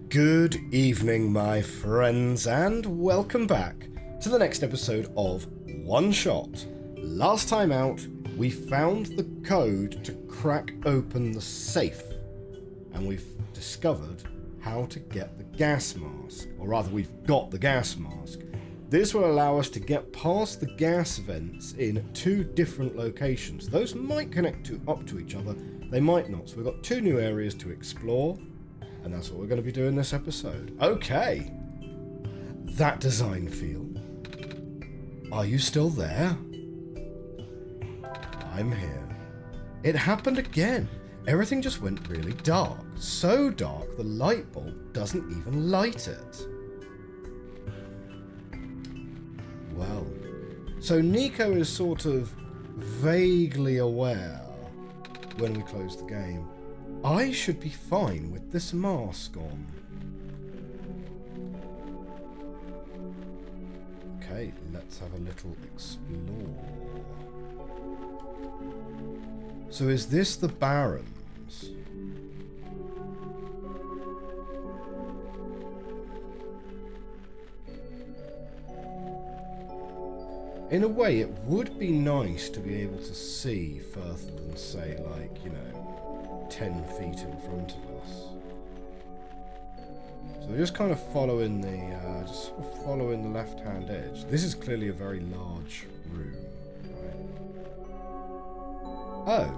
Good evening, my friends, and welcome back to the next episode of OneShot. Last time out, we found the code to crack open the safe, and we've discovered how to get the gas mask, or rather, we've got the gas mask. This will allow us to get past the gas vents in two different locations. Those might connect up to each other, they might not, so we've got two new areas to explore. And that's what we're going to be doing this episode. Okay. That design field. Are you still there? I'm here. It happened again. Everything just went really dark. So dark the light bulb doesn't even light it. Well, so Niko is sort of vaguely aware when we close the game. I should be fine with this mask on. Okay, let's have a little explore. So is this the Barrens? In a way, it would be nice to be able to see further than, say, like, 10 feet in front of us. So we're just kind of following the left-hand edge. This is clearly a very large room, right? Oh.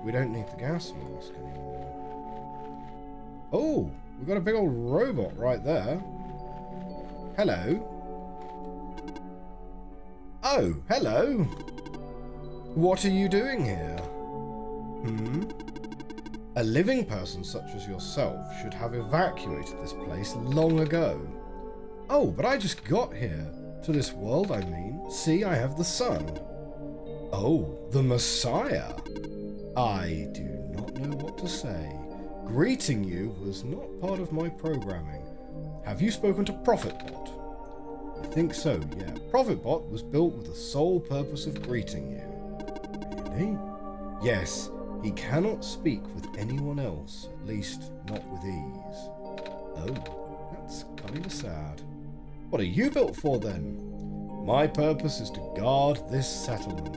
We don't need the gas mask anymore. Oh, we've got a big old robot right there. Hello. Oh, hello. What are you doing here? A living person such as yourself should have evacuated this place long ago. Oh, but I just got here. To this world, I mean. See, I have the sun. Oh, the Messiah. I do not know what to say. Greeting you was not part of my programming. Have you spoken to ProfitBot? I think so, yeah. ProfitBot was built with the sole purpose of greeting you. Really? Yes, he cannot speak with anyone else, at least not with ease. Oh, that's kind of sad. What are you built for then? My purpose is to guard this settlement.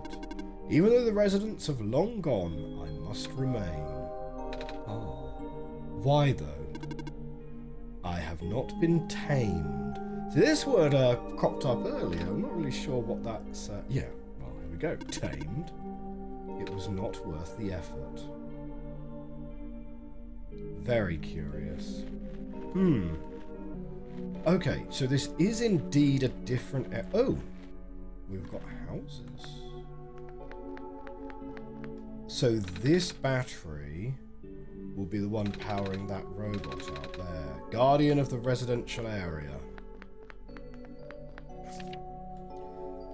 Even though the residents have long gone, I must remain. Oh, why though? I have not been tamed. See, this word cropped up earlier. I'm not really sure what that's... yeah, well, here we go. Tamed. It was not worth the effort. Very curious. Okay, so this is indeed a different... oh! We've got houses. So this battery will be the one powering that robot out there. Guardian of the residential area.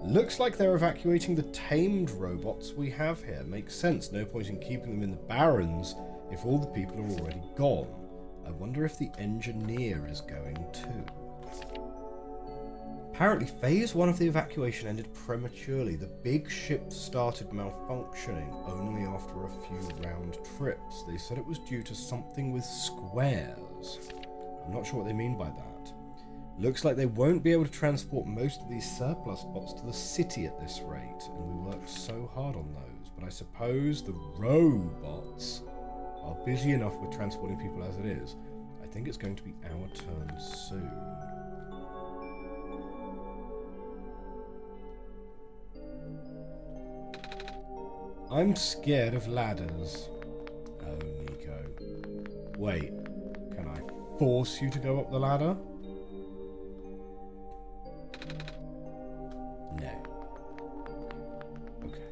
Looks like they're evacuating the tamed robots we have here. Makes sense, no point in keeping them in the Barrens if all the people are already gone. I wonder if the engineer is going too. Apparently, phase 1 of the evacuation ended prematurely. The big ship started malfunctioning only after a few round trips. They said it was due to something with squares. I'm not sure what they mean by that. Looks like they won't be able to transport most of these surplus bots to the city at this rate, and we worked so hard on those, but I suppose the robots are busy enough with transporting people as it is. I think it's going to be our turn soon. I'm scared of ladders. Oh, Niko. Wait, can I force you to go up the ladder? No. Okay.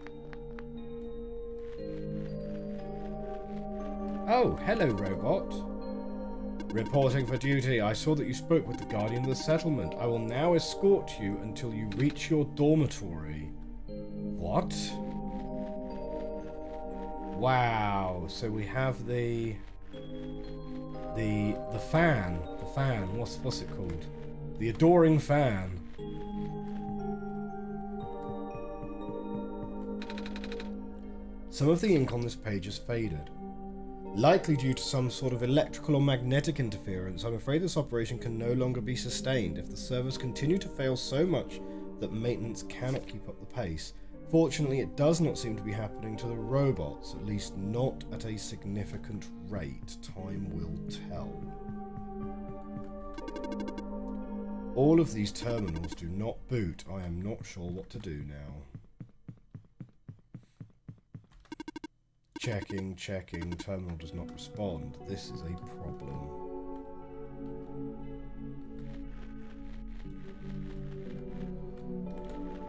Oh, hello, robot. Reporting for duty. I saw that you spoke with the Guardian of the settlement. I will now escort you until you reach your dormitory. What? Wow. So we have the fan. The fan. What's it called? The adoring fan. Some of the ink on this page has faded. Likely due to some sort of electrical or magnetic interference, I'm afraid this operation can no longer be sustained if the servers continue to fail so much that maintenance cannot keep up the pace. Fortunately, it does not seem to be happening to the robots, at least not at a significant rate. Time will tell. All of these terminals do not boot. I am not sure what to do now. Checking, checking, terminal does not respond. This is a problem.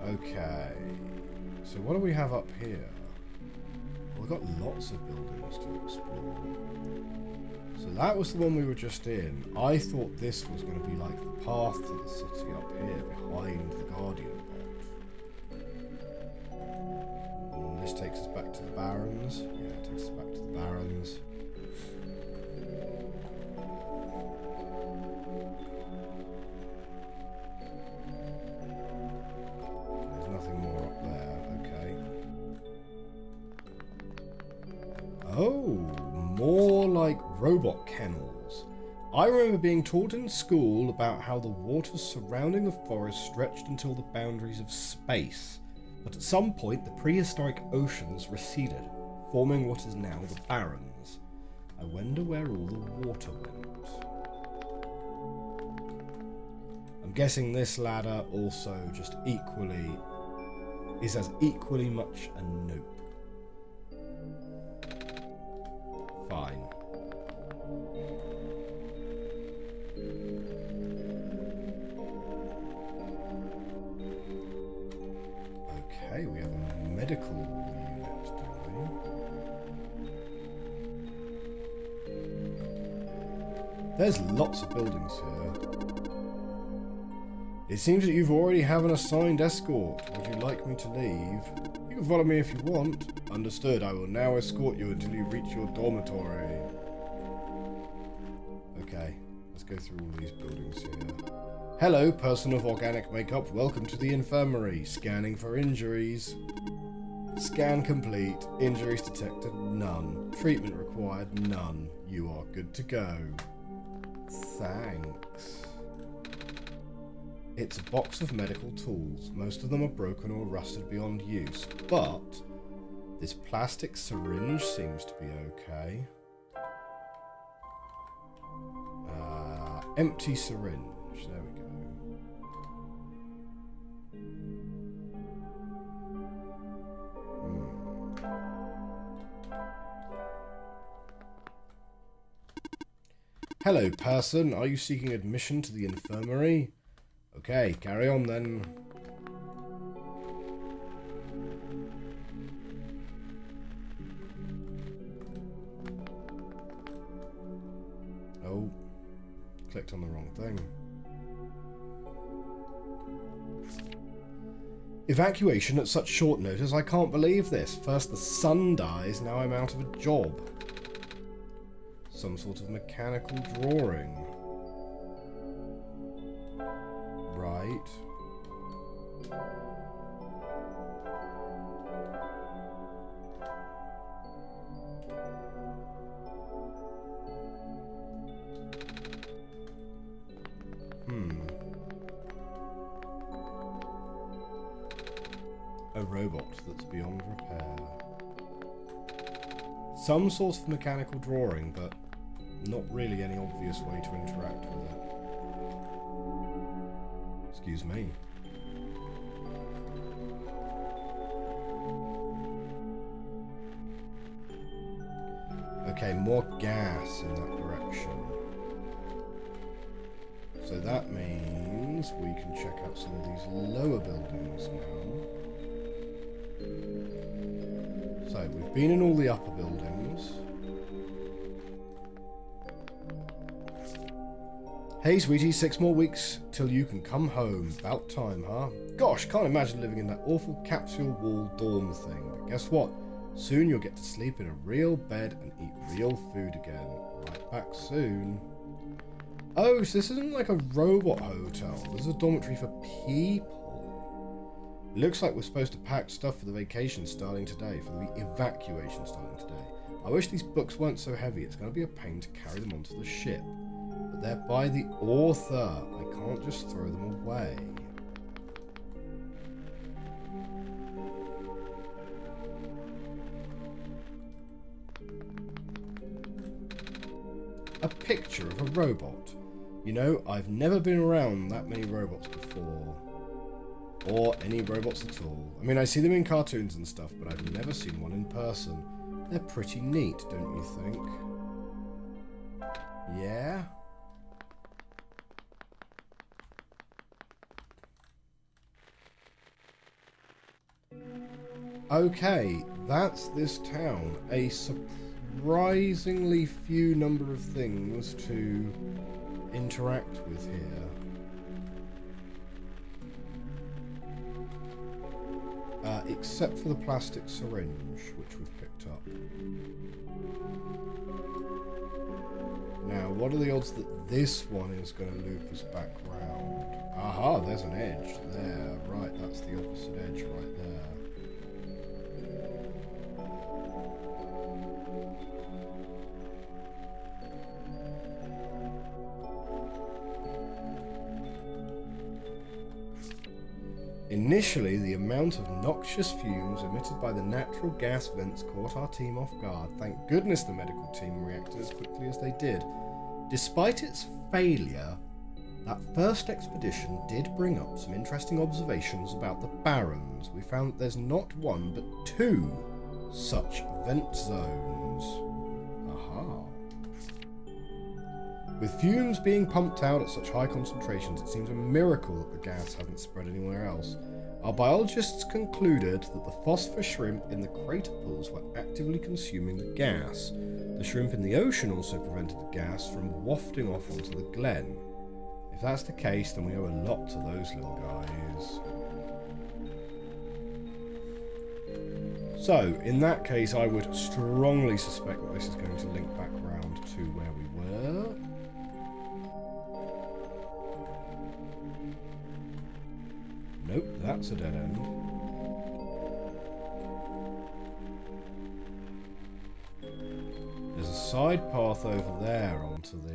Okay, so what do we have up here? We've got lots of buildings to explore. So that was the one we were just in. I thought this was going to be like the path to the city up here behind the Guardian bot. This takes us back to the Barrens. Yeah, it takes us back to the Barrens. There's nothing more up there. Okay. Oh, more like robot kennels. I remember being taught in school about how the waters surrounding the forest stretched until the boundaries of space. But at some point, the prehistoric oceans receded, forming what is now the Barrens. I wonder where all the water went. I'm guessing this ladder also just is as equally much a nope. Fine. Okay, we have a medical unit, don't we? There's lots of buildings here. It seems that you've already have an assigned escort. Would you like me to leave? You can follow me if you want. Understood, I will now escort you until you reach your dormitory. Okay, let's go through all these buildings here. Hello, person of organic makeup. Welcome to the infirmary. Scanning for injuries. Scan complete. Injuries detected? None. Treatment required? None. You are good to go. Thanks. It's a box of medical tools. Most of them are broken or rusted beyond use, but this plastic syringe seems to be okay. Empty syringe. There we go. Hello, person. Are you seeking admission to the infirmary? Okay, carry on then. Oh, clicked on the wrong thing. Evacuation at such short notice, I can't believe this. First the sun dies, now I'm out of a job. Some sort of mechanical drawing. Right. A robot that's beyond repair. Some sort of mechanical drawing, but not really any obvious way to interact with it. Excuse me. Okay, more gas in that direction. So that means we can check out some of these lower buildings now. So, we've been in all the upper buildings. Hey, sweetie, 6 more weeks till you can come home. About time, huh? Gosh, can't imagine living in that awful capsule wall dorm thing. But guess what? Soon you'll get to sleep in a real bed and eat real food again. Right back soon. Oh, so this isn't like a robot hotel. This is a dormitory for people. It looks like we're supposed to pack stuff for the vacation starting today, for the evacuation starting today. I wish these books weren't so heavy. It's going to be a pain to carry them onto the ship. But they're by the author. I can't just throw them away. A picture of a robot. You know, I've never been around that many robots before. Or any robots at all. I mean, I see them in cartoons and stuff, but I've never seen one in person. They're pretty neat, don't you think? Yeah? Okay, that's this town. A surprisingly few number of things to interact with here. Except for the plastic syringe, which we've picked up. Now, what are the odds that this one is going to loop us back round? Aha, there's an edge there. Right, that's the opposite edge right there. Initially, the amount of noxious fumes emitted by the natural gas vents caught our team off guard. Thank goodness the medical team reacted as quickly as they did. Despite its failure, that first expedition did bring up some interesting observations about the Barrens. We found that there's not one, but two such vent zones. Aha. With fumes being pumped out at such high concentrations, it seems a miracle that the gas hasn't spread anywhere else. Our biologists concluded that the phosphor shrimp in the crater pools were actively consuming the gas. The shrimp in the ocean also prevented the gas from wafting off onto the glen. If that's the case, then we owe a lot to those little guys. So, in that case, I would strongly suspect that this is going to link back round to where we were. Nope, that's a dead end. There's a side path over there onto the,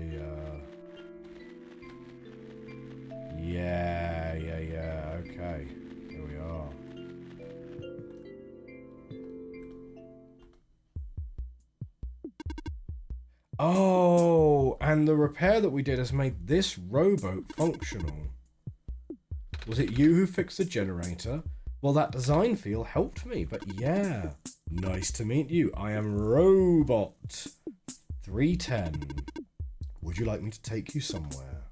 Yeah, okay. Here we are. Oh, and the repair that we did has made this rowboat functional. Was it you who fixed the generator? Well, that design feel helped me, but yeah. Nice to meet you. I am Rowbot 310. Would you like me to take you somewhere?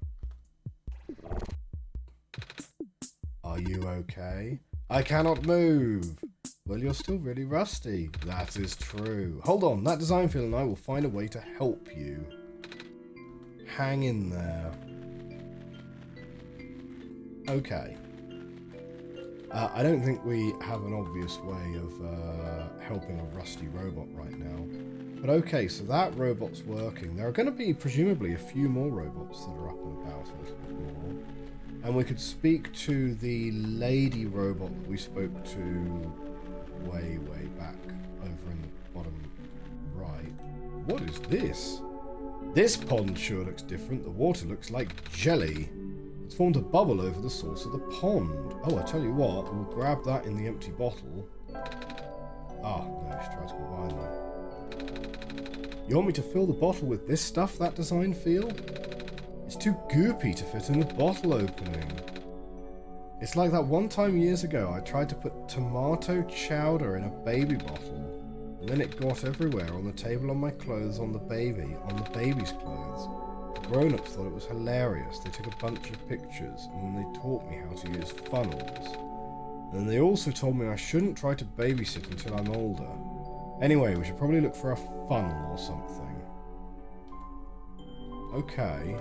Are you okay? I cannot move. Well, you're still really rusty. That is true. Hold on, that design feel and I will find a way to help you. Hang in there. Okay. I don't think we have an obvious way of helping a rusty robot right now. But okay, so that robot's working. There are going to be presumably a few more robots that are up and about a little bit more. And we could speak to the lady robot that we spoke to way back over in the bottom right. What is this? This pond sure looks different. The water looks like jelly. It's formed a bubble over the source of the pond. Oh, I tell you what, we'll grab that in the empty bottle. Ah, no, she tries to combine them. You want me to fill the bottle with this stuff, that design feel? It's too goopy to fit in the bottle opening. It's like that one time years ago I tried to put tomato chowder in a baby bottle, and then it got everywhere on the table, on my clothes, on the baby's clothes. The grown-ups thought it was hilarious. They took a bunch of pictures, and then they taught me how to use funnels. And then they also told me I shouldn't try to babysit until I'm older. Anyway, we should probably look for a funnel or something. Okay.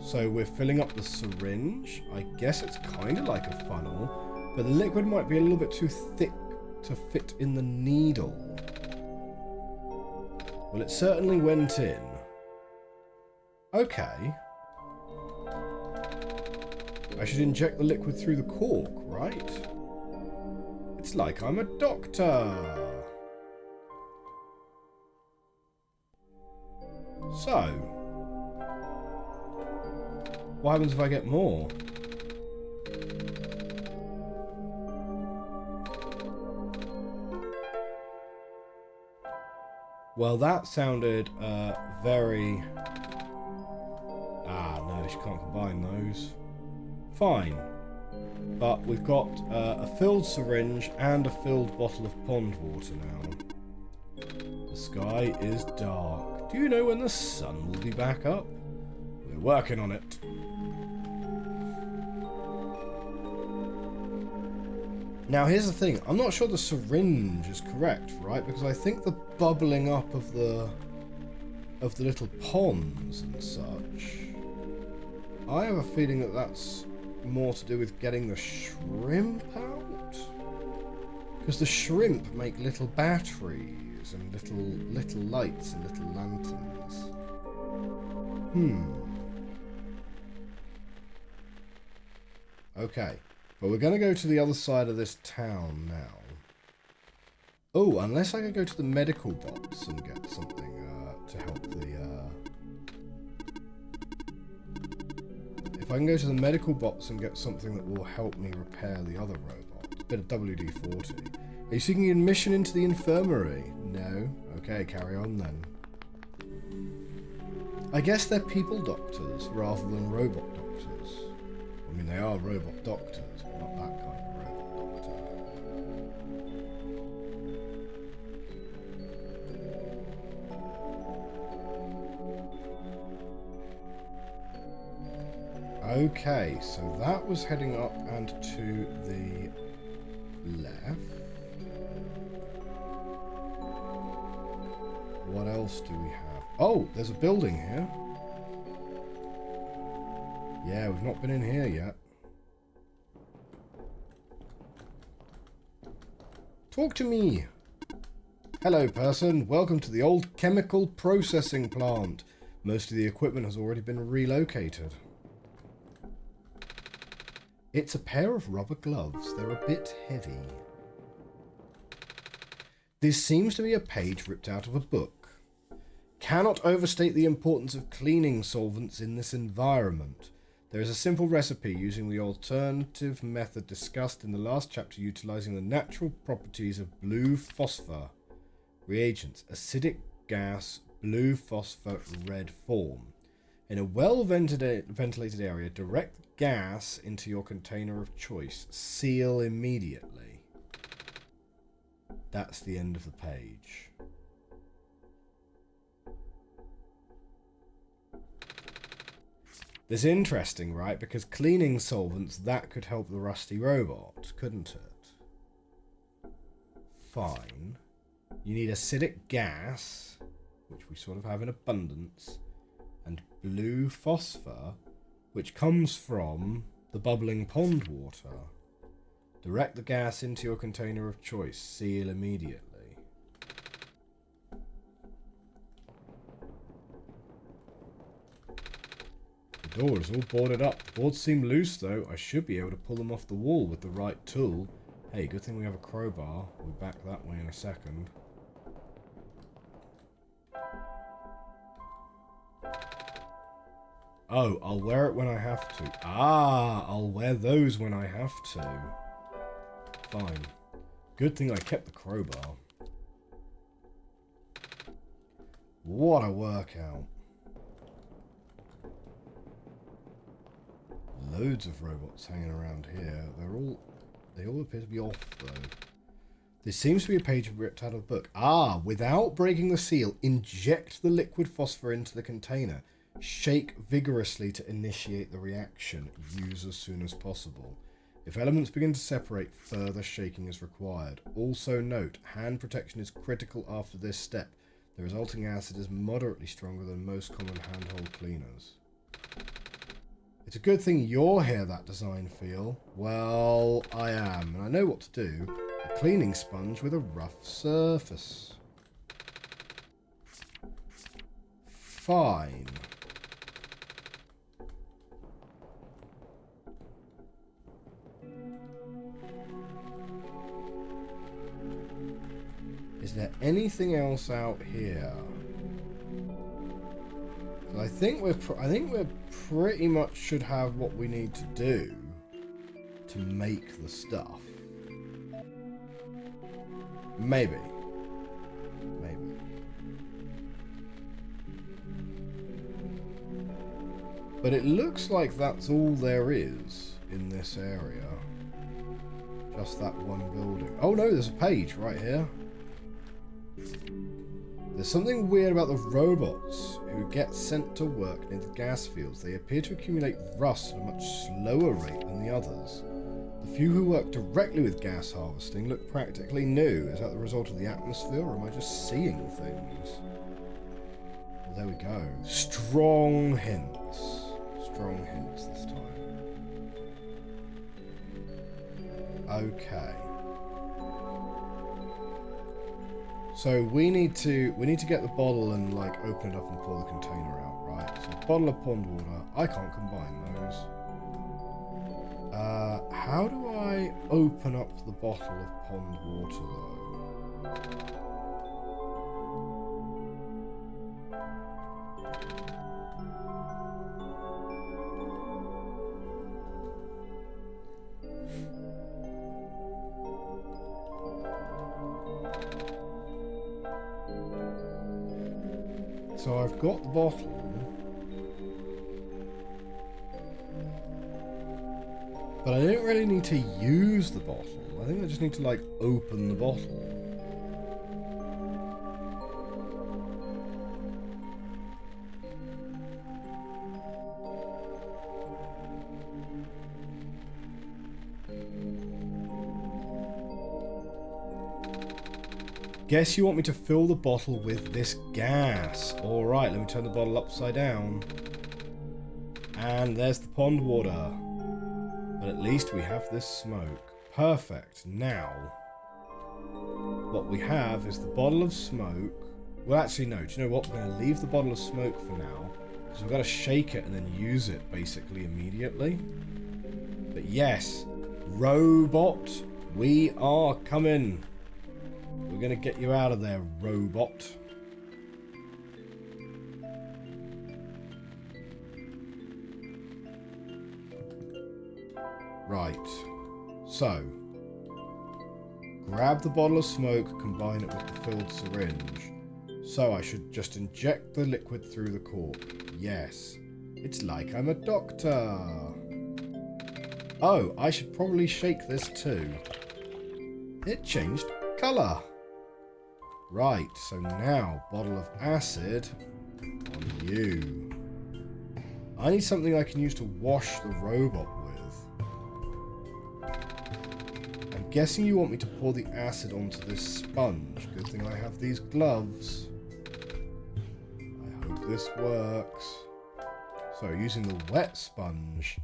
So we're filling up the syringe. I guess it's kind of like a funnel, but the liquid might be a little bit too thick to fit in the needle. Well, it certainly went in. Okay. I should inject the liquid through the cork, right? It's like I'm a doctor. So, what happens if I get more? Well, that sounded very... Ah, no, she can't combine those. Fine. But we've got a filled syringe and a filled bottle of pond water now. The sky is dark. Do you know when the sun will be back up? We're working on it. Now, here's the thing. I'm not sure the syringe is correct, right? Because I think the bubbling up of the little ponds and such, I have a feeling that that's more to do with getting the shrimp out. Because the shrimp make little batteries and little lights and little lanterns. Okay. But we're going to go to the other side of this town now. Oh, unless I can go to the medical box and get something to help the... If I can go to the medical box and get something that will help me repair the other robot. A bit of WD-40. Are you seeking admission into the infirmary? No? Okay, carry on then. I guess they're people doctors rather than robot doctors. I mean, they are robot doctors. Not that kind of robot doctor. Okay, so that was heading up and to the left. What else do we have? Oh, there's a building here. Yeah, we've not been in here yet. Talk to me. Hello, person. Welcome to the old chemical processing plant. Most of the equipment has already been relocated. It's a pair of rubber gloves. They're a bit heavy. This seems to be a page ripped out of a book. Cannot overstate the importance of cleaning solvents in this environment. There is a simple recipe using the alternative method discussed in the last chapter, utilizing the natural properties of blue phosphor. Reagents: acidic gas, blue phosphor, red form. In a well-ventilated area, direct gas into your container of choice. Seal immediately. That's the end of the page. This is interesting, right? Because cleaning solvents, that could help the rusty robot, couldn't it? Fine. You need acidic gas, which we sort of have in abundance, and blue phosphor, which comes from the bubbling pond water. Direct the gas into your container of choice. Seal immediately. The door is all boarded up. The boards seem loose though. I should be able to pull them off the wall with the right tool. Hey, good thing we have a crowbar. We'll be back that way in a second. Oh, I'll wear it when I have to. Ah, I'll wear those when I have to. Fine. Good thing I kept the crowbar. What a workout. Loads of robots hanging around here. They all appear to be off though. This seems to be a page ripped out of a book. Ah, without breaking the seal, inject the liquid phosphor into the container. Shake vigorously to initiate the reaction. Use as soon as possible. If elements begin to separate, further shaking is required. Also note, hand protection is critical after this step. The resulting acid is moderately stronger than most common handhold cleaners. It's a good thing you're here, that design feel. Well, I am, and I know what to do. A cleaning sponge with a rough surface. Fine. Is there anything else out here? I think we're pretty much should have what we need to do to make the stuff. Maybe. But it looks like that's all there is in this area. Just that one building. Oh no, there's a page right here. There's something weird about the robots who get sent to work near the gas fields. They appear to accumulate rust at a much slower rate than the others. The few who work directly with gas harvesting look practically new. Is that the result of the atmosphere, or am I just seeing things? Well, there we go. Strong hints. Strong hints this time. Okay. So we need to get the bottle and like open it up and pour the container out, right? So bottle of pond water. I can't combine those. How do I open up the bottle of pond water though? So I've got the bottle. But I don't really need to use the bottle. I think I just need to, like, open the bottle. Guess you want me to fill the bottle with this gas. Alright, let me turn the bottle upside down. And there's the pond water. But at least we have this smoke. Perfect. Now, what we have is the bottle of smoke. Well, actually, no. Do you know what? We're going to leave the bottle of smoke for now. Because we've got to shake it and then use it basically immediately. But yes, Rowbot, we are coming. We're going to get you out of there, Rowbot. Right. So, grab the bottle of smoke, combine it with the filled syringe. So I should just inject the liquid through the cork. Yes. It's like I'm a doctor. Oh, I should probably shake this too. It changed colour. Right, so now, bottle of acid on you. I need something I can use to wash the robot with. I'm guessing you want me to pour the acid onto this sponge. Good thing I have these gloves. I hope this works. So, using the wet sponge,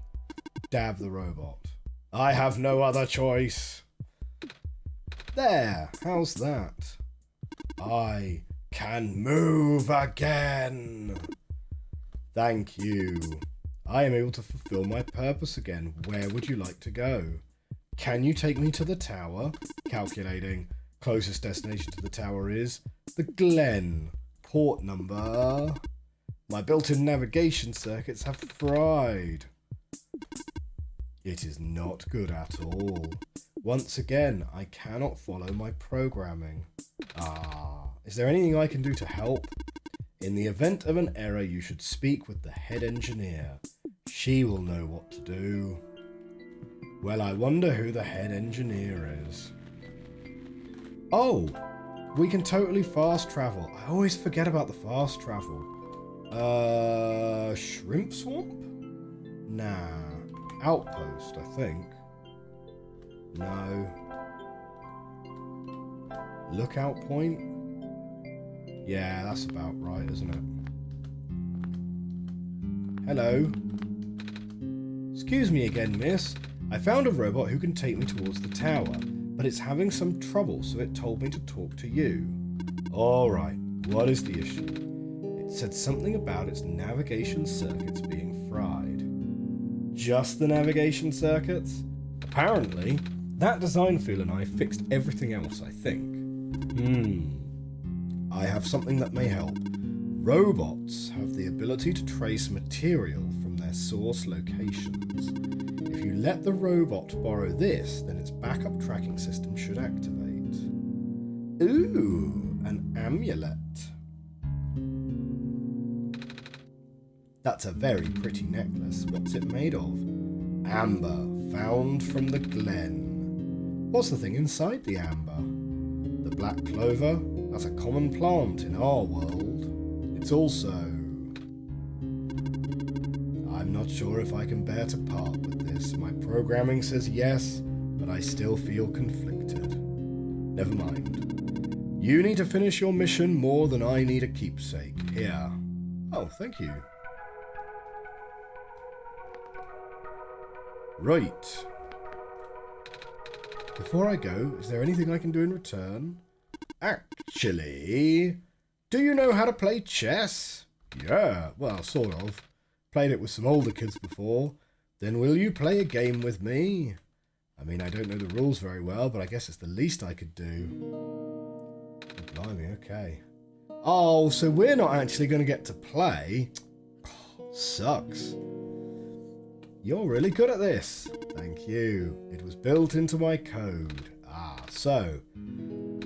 dab the robot. I have no other choice. There, how's that? I can move again. Thank you. I am able to fulfill my purpose again. Where would you like to go? Can you take me to the tower? Calculating. Closest destination to the tower is the Glen. Port number. My built-in navigation circuits have fried. It is not good at all. Once again, I cannot follow my programming. Is there anything I can do to help? In the event of an error, you should speak with the head engineer. She will know what to do. Well, I wonder who the head engineer is. Oh, we can totally fast travel. I always forget about the fast travel. Shrimp swamp? Nah. Outpost, I think. No. Lookout point? Yeah, that's about right, isn't it? Hello. Excuse me again, miss. I found a robot who can take me towards the tower, but it's having some trouble, so it told me to talk to you. Alright, what is the issue? It said something about its navigation circuits being fried. Just the navigation circuits? Apparently, that design feel and I fixed everything else, I think. I have something that may help. Robots have the ability to trace material from their source locations. If you let the robot borrow this, then its backup tracking system should activate. Ooh, an amulet. That's a very pretty necklace. What's it made of? Amber, found from the glen. What's the thing inside the amber? The black clover? That's a common plant in our world. It's also... I'm not sure if I can bear to part with this. My programming says yes, but I still feel conflicted. Never mind. You need to finish your mission more than I need a keepsake. Here. Oh, thank you. Right. Before I go, is there anything I can do in return? Actually, do you know how to play chess? Yeah, well, sort of. Played it with some older kids before. Then will you play a game with me? I mean, I don't know the rules very well, but I guess it's the least I could do. Blimey, okay. Oh, so we're not actually going to get to play? Oh, sucks. You're really good at this. Thank you. It was built into my code. So,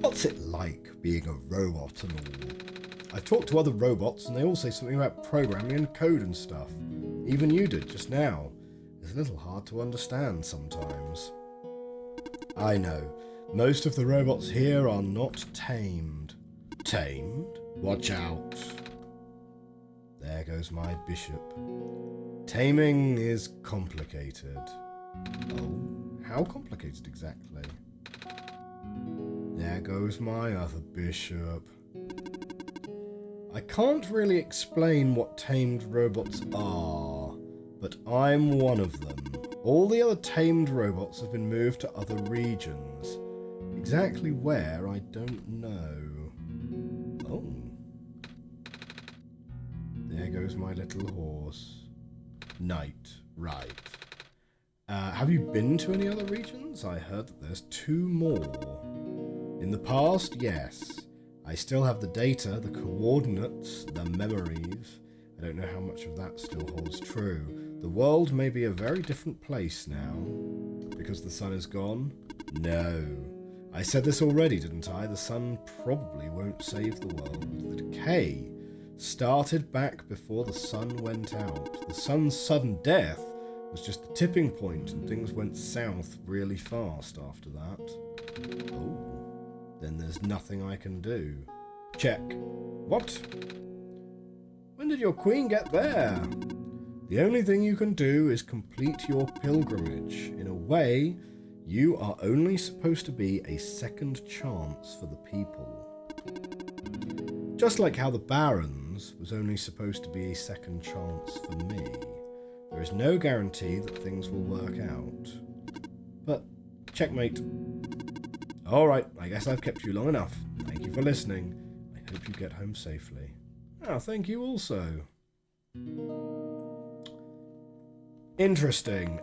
what's it like being a robot and all? I've talked to other robots and they all say something about programming and code and stuff. Even you did just now. It's a little hard to understand sometimes. I know. Most of the robots here are not tamed. Tamed? Watch out. There goes my bishop. Taming is complicated. Oh, how complicated exactly? There goes my other bishop. I can't really explain what tamed robots are, but I'm one of them. All the other tamed robots have been moved to other regions. Exactly where, I don't know. Oh. There goes my little horse. Night, right. Have you been to any other regions? I heard that there's 2 more. In the past, yes. I still have the data, the coordinates, the memories. I don't know how much of that still holds true. The world may be a very different place now. Because the sun is gone? No. I said this already, didn't I? The sun probably won't save the world. The decay started back before the sun went out. The sun's sudden death was just the tipping point and things went south really fast after that. Oh, then there's nothing I can do. Check. What? When did your queen get there? The only thing you can do is complete your pilgrimage. In a way, you are only supposed to be a second chance for the people. Just like how the Barons was only supposed to be a second chance for me. There is no guarantee that things will work out. But, checkmate. Alright, I guess I've kept you long enough. Thank you for listening. I hope you get home safely. Ah, thank you also. Interesting.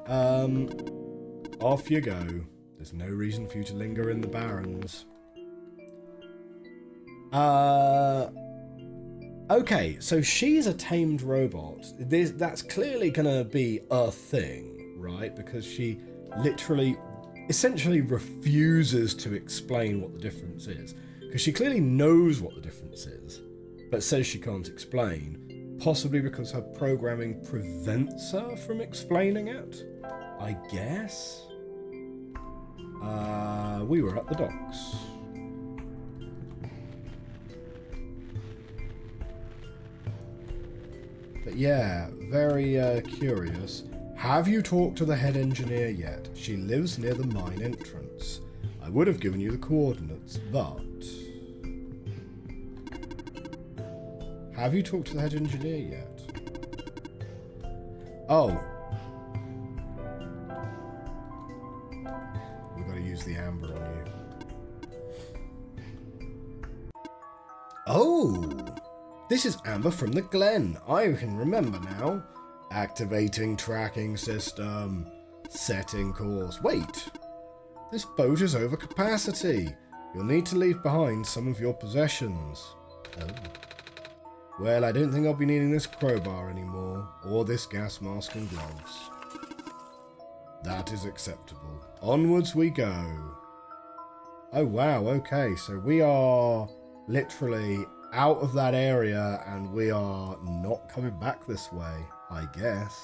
Off you go. There's no reason for you to linger in the Barrens. Okay, so she's a tamed robot. That's clearly gonna be a thing, right? Because she literally, essentially refuses to explain what the difference is. Because she clearly knows what the difference is, but says she can't explain. Possibly because her programming prevents her from explaining it, I guess? We were at the docks. But yeah, very curious. Have you talked to the head engineer yet? She lives near the mine entrance. I would have given you the coordinates, but... Have you talked to the head engineer yet? Oh. We've got to use the amber on you. Oh! This is Amber from the Glen. I can remember now. Activating tracking system. Setting course. Wait! This boat is over capacity. You'll need to leave behind some of your possessions. Oh. Well, I don't think I'll be needing this crowbar anymore, or this gas mask and gloves. That is acceptable. Onwards we go. Oh wow, okay, so we are literally out of that area and we are not coming back this way, I guess.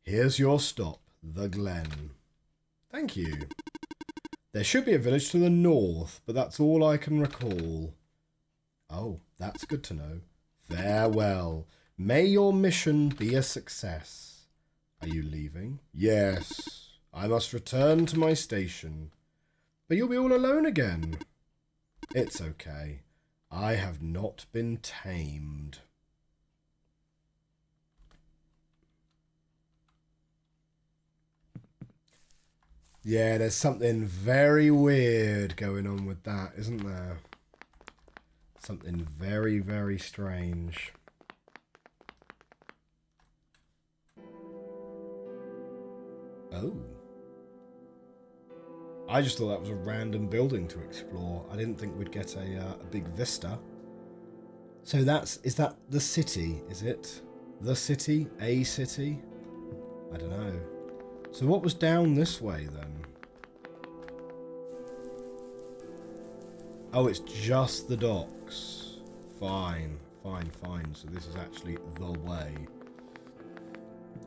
Here's your stop, the Glen. Thank you. There should be a village to the north, but that's all I can recall. Oh, that's good to know. Farewell. May your mission be a success. Are you leaving? Yes. I must return to my station. But you'll be all alone again. It's okay. I have not been tamed. Yeah, there's something very weird going on with that, isn't there? Something very, very strange. Oh. I just thought that was a random building to explore. I didn't think we'd get a big vista. So is that the city, is it? The city? A city? I don't know. So what was down this way then? Oh, it's just the docks. Fine, fine, fine. So this is actually the way.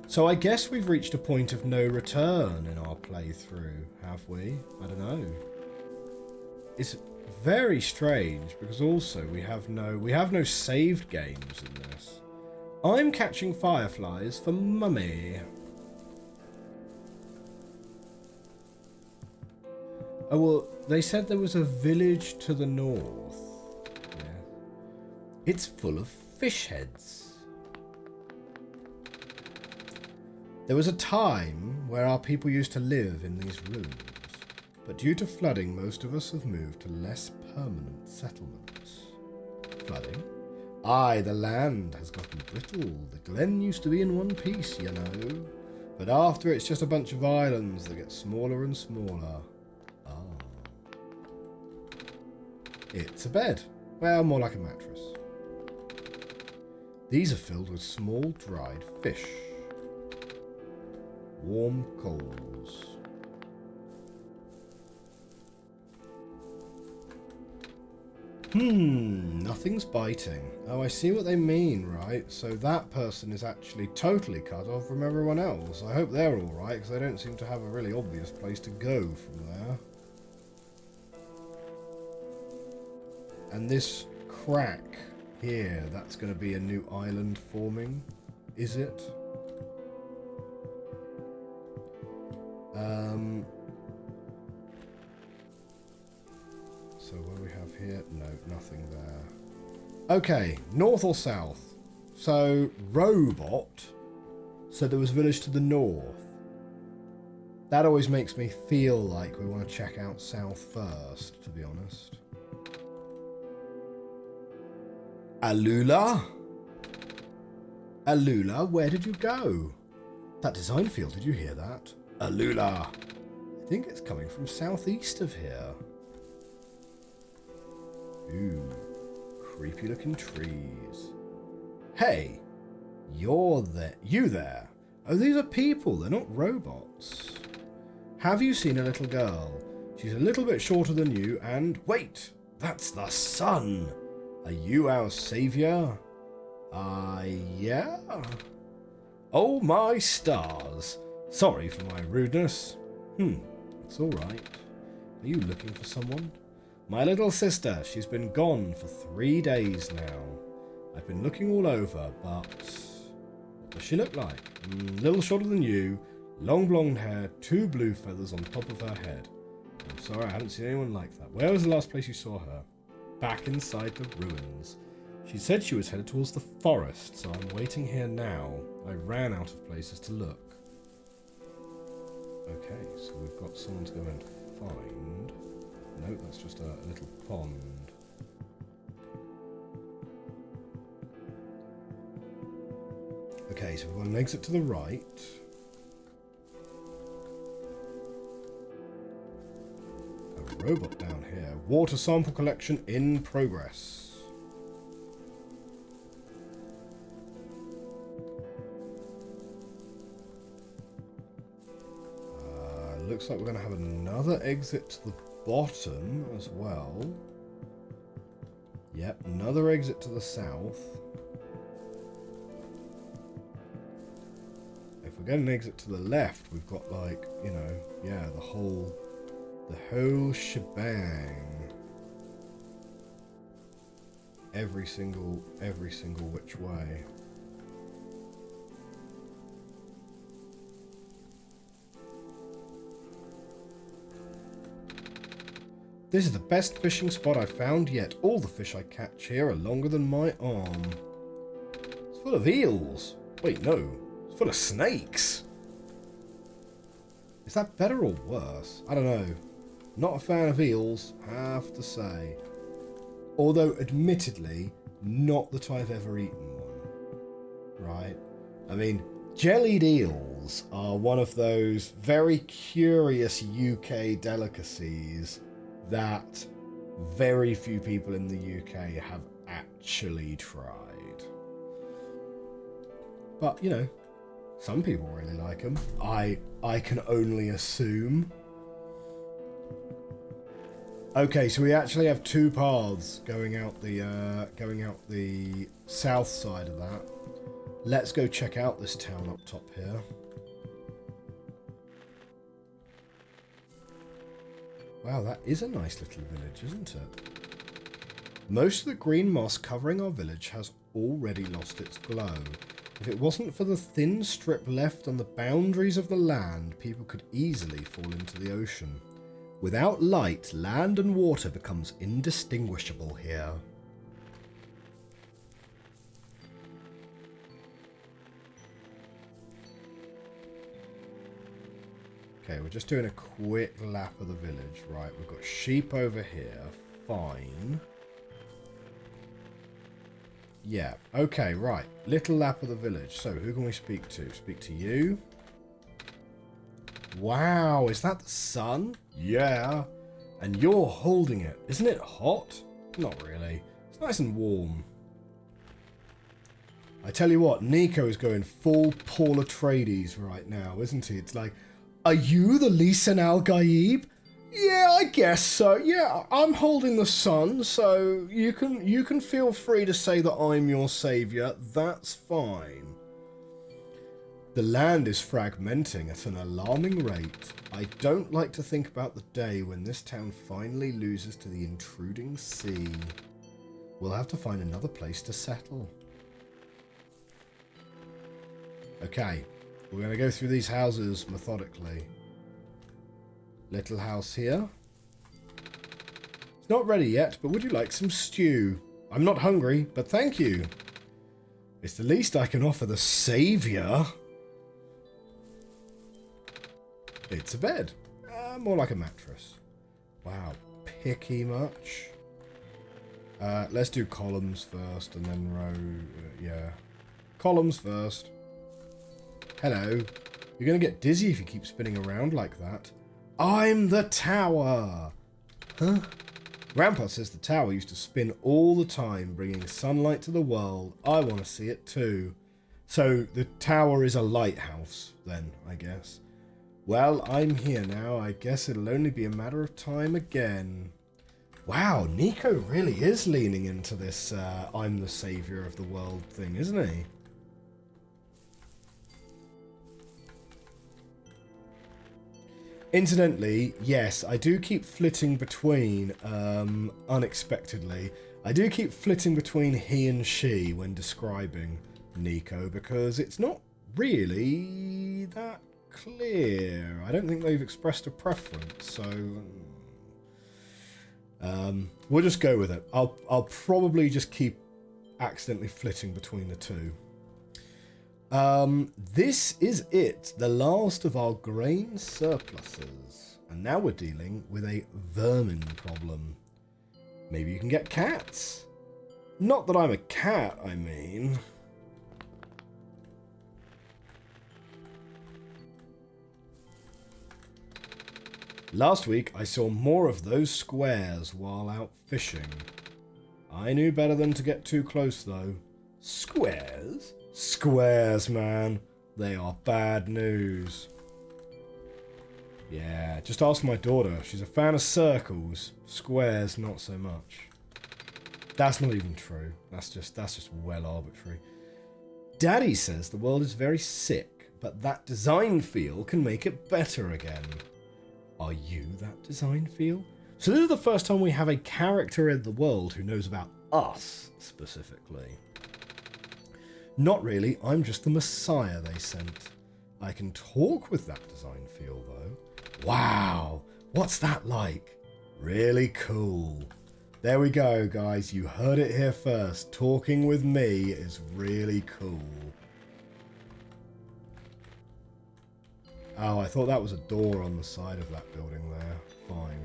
So I guess we've reached a point of no return in our playthrough, have we? I don't know. It's very strange because also we have no saved games in this. I'm catching fireflies for mummy. Oh, well, they said there was a village to the north. Yeah. It's full of fish heads. There was a time where our people used to live in these ruins, but due to flooding, most of us have moved to less permanent settlements. Flooding? Aye, the land has gotten brittle. The glen used to be in one piece, you know. But after, it's just a bunch of islands that get smaller and smaller. It's a bed. Well, more like a mattress. These are filled with small dried fish. Warm coals. Nothing's biting. Oh, I see what they mean, right? So that person is actually totally cut off from everyone else. I hope they're alright, because they don't seem to have a really obvious place to go from there. And this crack here, that's going to be a new island forming, is it? So what do we have here? No, nothing there. Okay, north or south? So, Rowbot said there was a village to the north. That always makes me feel like we want to check out south first, to be honest. Alula? Alula, where did you go? That design field, did you hear that? Alula. I think it's coming from southeast of here. Ooh, creepy looking trees. Hey, you're there. You there? Oh, these are people, they're not robots. Have you seen a little girl? She's a little bit shorter than you and... Wait, that's the sun. Are you our savior? Yeah? Oh my stars. Sorry for my rudeness. It's alright. Are you looking for someone? My little sister, she's been gone for 3 days now. I've been looking all over, but... What does she look like? Little shorter than you, long blonde hair, 2 blue feathers on top of her head. I'm sorry, I haven't seen anyone like that. Where was the last place you saw her? Back inside the ruins. She said she was headed towards the forest, so I'm waiting here now. I ran out of places to look. Okay, so we've got someone to go and find. Nope, that's just a little pond. Okay, so we've got an exit to the right. A robot down here. Water sample collection in progress. Looks like we're going to have another exit to the bottom as well. Yep, another exit to the south. If we get an exit to the left, we've got like, you know, yeah, the whole shebang. Every single which way. This is the best fishing spot I've found yet. All the fish I catch here are longer than my arm. It's full of eels. Wait, no. It's full of snakes. Is that better or worse? I don't know. Not a fan of eels, have to say. Although, admittedly, not that I've ever eaten one. Right? I mean, jellied eels are one of those very curious UK delicacies that very few people in the UK have actually tried. But, you know, some people really like them. I can only assume. Okay, so we actually have two paths going out the south side of that. Let's go check out this town up top here. Wow, that is a nice little village, isn't it? Most of the green moss covering our village has already lost its glow. If it wasn't for the thin strip left on the boundaries of the land, people could easily fall into the ocean. Without light, land and water becomes indistinguishable here. Okay, we're just doing a quick lap of the village. Right, we've got sheep over here. Fine. Yeah, okay, right. Little lap of the village. So, who can we speak to? Speak to you. Wow, is that the sun? Yeah. And you're holding it. Isn't it hot? Not really. It's nice and warm. I tell you what, Niko is going full Paul Atreides right now, isn't he? It's like, are you the Lisan al-Gaib? Yeah, I guess so. Yeah, I'm holding the sun, so you can feel free to say that I'm your saviour. That's fine. The land is fragmenting at an alarming rate. I don't like to think about the day when this town finally loses to the intruding sea. We'll have to find another place to settle. Okay, we're going to go through these houses methodically. Little house here. It's not ready yet, but would you like some stew? I'm not hungry, but thank you. It's the least I can offer the saviour. It's a bed. More like a mattress. Wow, picky much. Let's do columns first and then row. Yeah. Columns first. Hello. You're going to get dizzy if you keep spinning around like that. I'm the tower. Huh? Grandpa says the tower used to spin all the time, bringing sunlight to the world. I want to see it too. So the tower is a lighthouse then, I guess. Well, I'm here now. I guess it'll only be a matter of time again. Wow, Niko really is leaning into this I'm the saviour of the world thing, isn't he? Incidentally, yes, I do keep flitting between, unexpectedly, I do keep flitting between he and she when describing Niko, because it's not really that clear. I don't think they've expressed a preference, so we'll just go with it. I'll probably just keep accidentally flitting between the two. This is it, the last of our grain surpluses. And now we're dealing with a vermin problem. Maybe you can get cats. Not that I'm a cat, I mean. Last week, I saw more of those squares while out fishing. I knew better than to get too close, though. Squares? Squares, man. They are bad news. Yeah, just ask my daughter. She's a fan of circles. Squares, not so much. That's not even true. That's just well arbitrary. Daddy says the world is very sick, but that design feel can make it better again. Are you that design feel? So this is the first time we have a character in the world who knows about us, specifically. Not really, I'm just the messiah they sent. I can talk with that design feel, though. Wow, what's that like? Really cool. There we go, guys. You heard it here first. Talking with me is really cool. Oh, I thought that was a door on the side of that building there. Fine.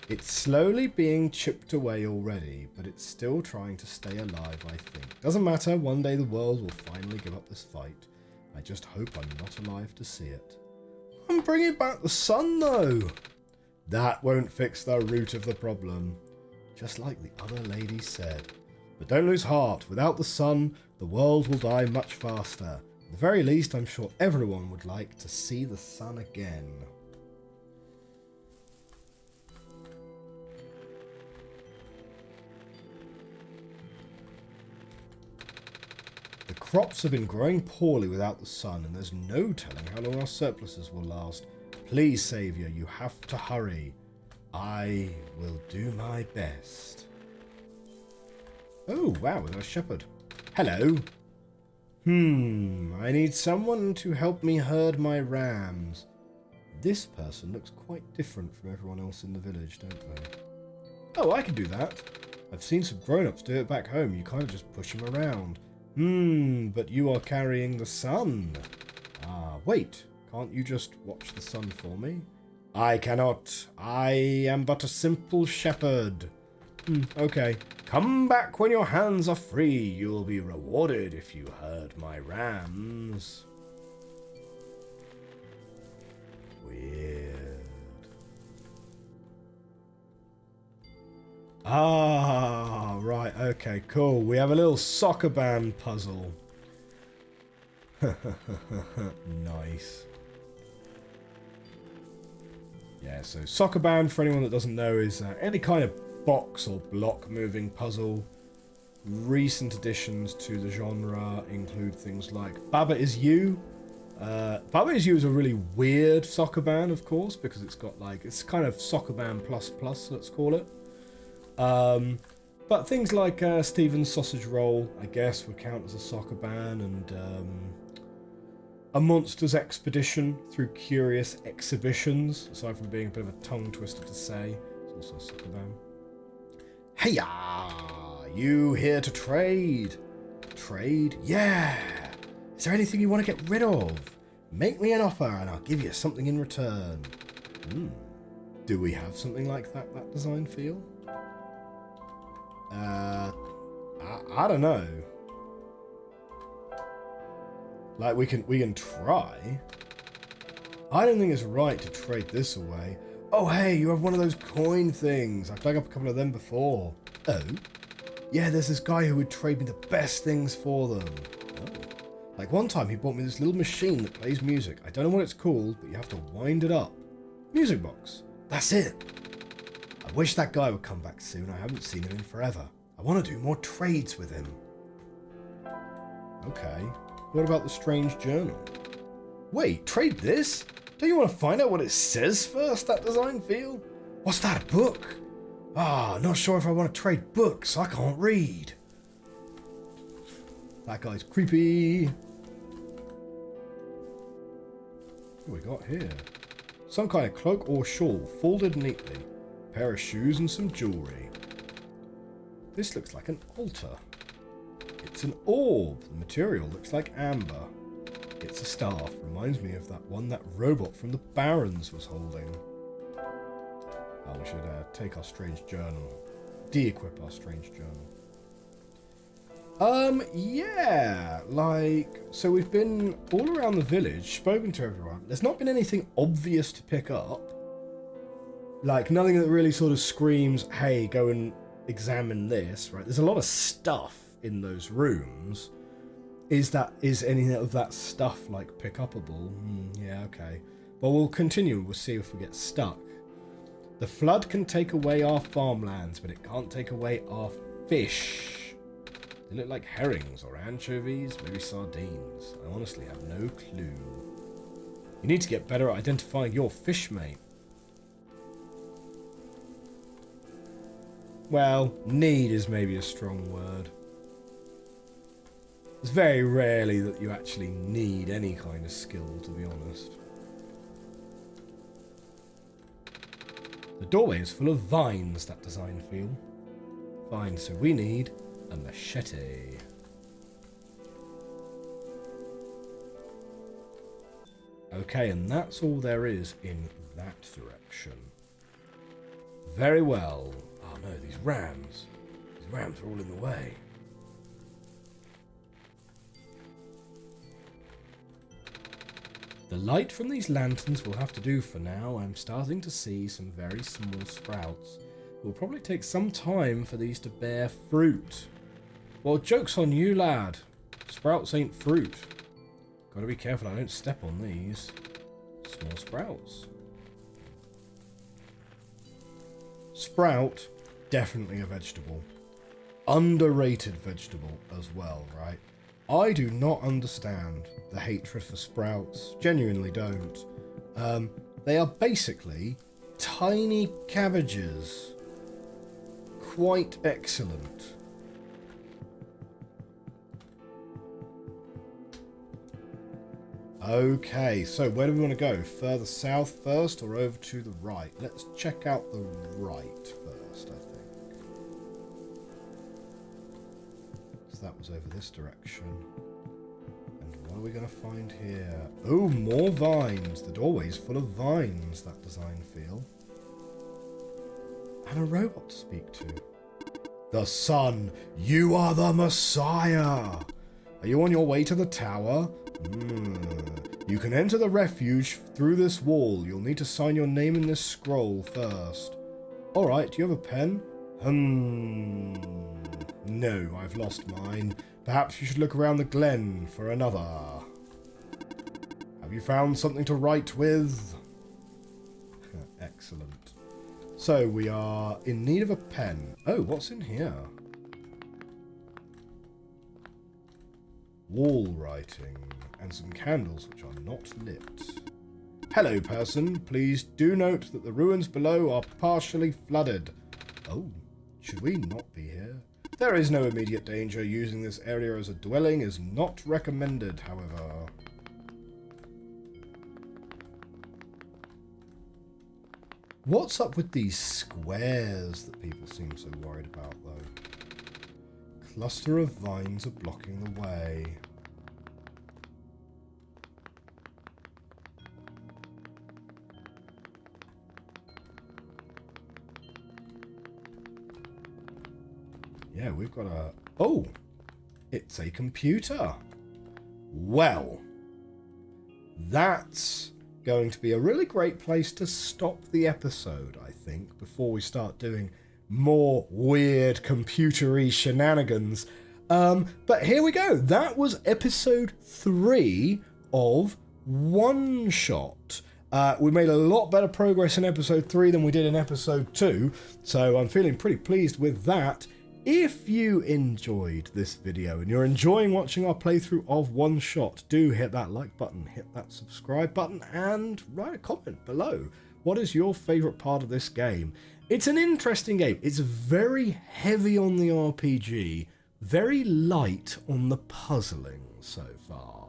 It's slowly being chipped away already, but it's still trying to stay alive, I think. Doesn't matter, one day the world will finally give up this fight. I just hope I'm not alive to see it. I'm bringing back the sun, though. That won't fix the root of the problem. Just like the other lady said. But don't lose heart. Without the sun, the world will die much faster. At the very least, I'm sure everyone would like to see the sun again. The crops have been growing poorly without the sun, and there's no telling how long our surpluses will last. Please, Saviour, you have to hurry. I will do my best. Oh, wow, there's a shepherd. Hello. I need someone to help me herd my rams. This person looks quite different from everyone else in the village, don't they? Oh, I can do that. I've seen some grown-ups do it back home. You kind of just push them around. But you are carrying the sun. Ah, wait. Can't you just watch the sun for me? I cannot. I am but a simple shepherd. Okay. Come back when your hands are free. You'll be rewarded if you herd my rams. Weird. Ah, right. Okay, cool. We have a little soccer band puzzle. Nice. Yeah, so soccer band, for anyone that doesn't know, is any kind of box or block moving puzzle. Recent additions to the genre include things like Baba Is You. Baba Is You is a really weird soccer band, of course, because it's got like, it's kind of soccer band plus plus, let's call it. But things like Steven's Sausage Roll, I guess, would count as a soccer band, and A Monster's Expedition through Curious Exhibitions, aside from being a bit of a tongue twister to say. It's also a soccer band. Hey-ya! You here to trade? Trade? Yeah! Is there anything you want to get rid of? Make me an offer and I'll give you something in return. Do we have something like that design feel? I don't know. Like, we can try. I don't think it's right to trade this away. Oh, hey, you have one of those coin things. I've dug up a couple of them before. Oh? Yeah, there's this guy who would trade me the best things for them. Oh. Like, one time he bought me this little machine that plays music. I don't know what it's called, but you have to wind it up. Music box. That's it. I wish that guy would come back soon. I haven't seen him in forever. I want to do more trades with him. Okay. What about the strange journal? Wait, trade this? Don't you want to find out what it says first, that design feel? What's that, a book? Ah, not sure if I want to trade books. I can't read. That guy's creepy. What do we got here? Some kind of cloak or shawl, folded neatly. A pair of shoes and some jewellery. This looks like an altar. It's an orb. The material looks like amber. It's a staff. Reminds me of that one that Rowbot from the Barrens was holding. Oh, we should take our strange journal. De-equip our strange journal. Yeah, like, so we've been all around the village, spoken to everyone. There's not been anything obvious to pick up. Like, nothing that really sort of screams, hey, go and examine this, right? There's a lot of stuff in those rooms. Is any of that stuff, like, pick upable? Yeah, okay. Well, we'll continue. We'll see if we get stuck. The flood can take away our farmlands, but it can't take away our fish. They look like herrings or anchovies, maybe sardines. I honestly have no clue. You need to get better at identifying your fish, mate. Well, need is maybe a strong word. It's very rarely that you actually need any kind of skill, to be honest. The doorway is full of vines, that design feel. Fine, so we need a machete. Okay, and that's all there is in that direction. Very well. Oh no, these rams. These rams are all in the way. The light from these lanterns will have to do for now. I'm starting to see some very small sprouts. It will probably take some time for these to bear fruit. Well, joke's on you, lad. Sprouts ain't fruit. Gotta be careful I don't step on these. Small sprouts. Sprout, definitely a vegetable. Underrated vegetable as well, right? I do not understand the hatred for sprouts. Genuinely don't. They are basically tiny cabbages. Quite excellent. Okay, so where do we want to go? Further south first or over to the right? Let's check out the right first, I think. So that was over this direction. And what are we going to find here? Oh, more vines. The doorway's full of vines, that design feel. And a robot to speak to. The sun, you are the Messiah. Are you on your way to the tower? You can enter the refuge through this wall. You'll need to sign your name in this scroll first. Alright, do you have a pen? No, I've lost mine. Perhaps you should look around the glen for another. Have you found something to write with? Excellent. So, we are in need of a pen. Oh, what's in here? Wall writing. And some candles which are not lit. Hello, person. Please do note that the ruins below are partially flooded. Oh, should we not be here? There is no immediate danger. Using this area as a dwelling is not recommended, however. What's up with these squares that people seem so worried about, though? Cluster of vines are blocking the way. Yeah, we've got a... Oh! It's a computer. Well, that's going to be a really great place to stop the episode, I think, before we start doing more weird computer-y shenanigans. But here we go. That was episode 3 of OneShot. We made a lot better progress in episode 3 than we did in episode 2, so I'm feeling pretty pleased with that. If you enjoyed this video and you're enjoying watching our playthrough of OneShot, do hit that like button, hit that subscribe button, and write a comment below. What is your favourite part of this game? It's an interesting game. It's very heavy on the RPG, very light on the puzzling so far.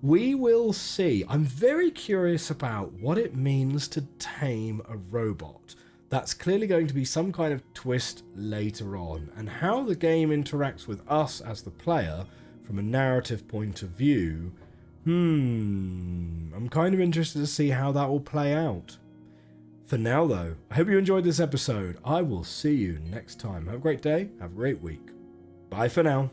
We will see. I'm very curious about what it means to tame a robot. That's clearly going to be some kind of twist later on, and how the game interacts with us as the player from a narrative point of view. I'm kind of interested to see how that will play out. For now though, I hope you enjoyed this episode. I will see you next time. Have a great day, have a great week. Bye for now.